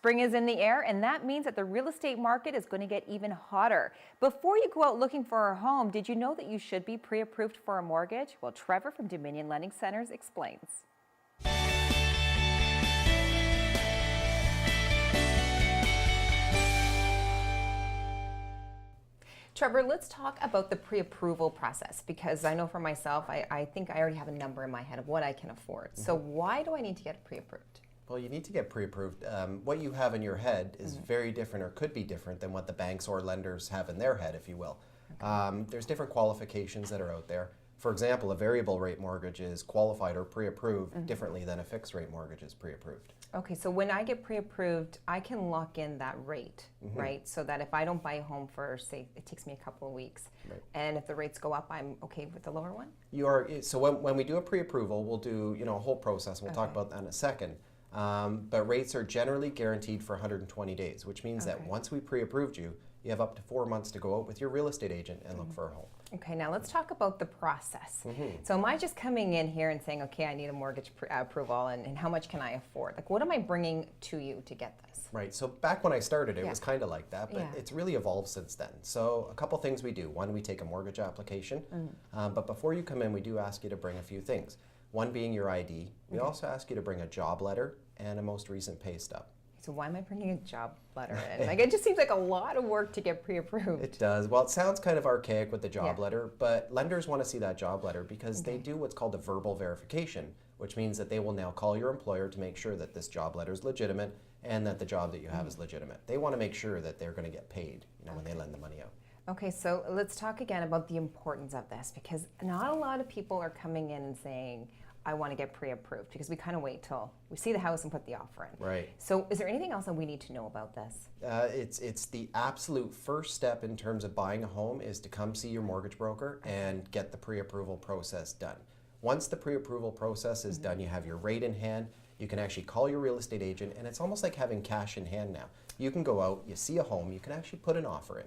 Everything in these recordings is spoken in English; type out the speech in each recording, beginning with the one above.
Spring is in the air, and that means that the real estate market is going to get even hotter. Before you go out looking for a home, did you know that you should be pre-approved for a mortgage? Well, Trevor from Dominion Lending Centers explains. Trevor, let's talk about the pre-approval process, because I know for myself, I think I already have a number in my head of what I can afford. So why do I need to get pre-approved? Well, you need to get pre-approved. What you have in your head is very different, or could be different, than what the banks or lenders have in their head, if you will. Okay. There's different qualifications that are out there. For example, a variable rate mortgage is qualified or pre-approved differently than a fixed rate mortgage is pre-approved. Okay, so when I get pre-approved, I can lock in that rate, right? So that if I don't buy a home for, say, it takes me a couple of weeks, and if the rates go up, I'm okay with the lower one? You are. So when we do a pre-approval, we'll do a whole process. We'll talk about that in a second. But rates are generally guaranteed for 120 days, which means that once we pre-approved you, you have up to 4 months to go out with your real estate agent and look for a home. Okay, now let's talk about the process. So am I just coming in here and saying, okay, I need a mortgage approval, and how much can I afford? Like, what am I bringing to you to get this? Right, so back when I started, it was kind of like that, but it's really evolved since then. So a couple things we do. One, we take a mortgage application, but before you come in, we do ask you to bring a few things. One being your ID. We also ask you to bring a job letter and a most recent pay stub. So why am I bringing a job letter in? Like, it just seems like a lot of work to get pre-approved. It does. Well, it sounds kind of archaic with the job letter, but lenders want to see that job letter because they do what's called a verbal verification, which means that they will now call your employer to make sure that this job letter is legitimate and that the job that you have is legitimate. They want to make sure that they're going to get paid, when they lend the money out. Okay, so let's talk again about the importance of this, because not a lot of people are coming in and saying, I want to get pre-approved, because we kind of wait till we see the house and put the offer in. Right. So is there anything else that we need to know about this? It's the absolute first step in terms of buying a home is to come see your mortgage broker and get the pre-approval process done. Once the pre-approval process is done, you have your rate in hand, you can actually call your real estate agent, and it's almost like having cash in hand now. You can go out, you see a home, you can actually put an offer in.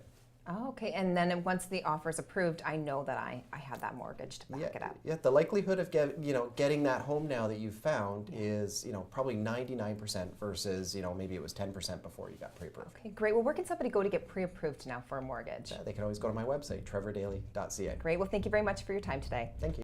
Oh, okay, and then once the offer is approved, I know that I have that mortgage to back it up. Yeah, the likelihood of getting that home now that you've found is probably 99% versus maybe it was 10% before you got pre-approved. Okay, great. Well, where can somebody go to get pre-approved now for a mortgage? They can always go to my website, trevordaly.ca. Great. Well, thank you very much for your time today. Thank you.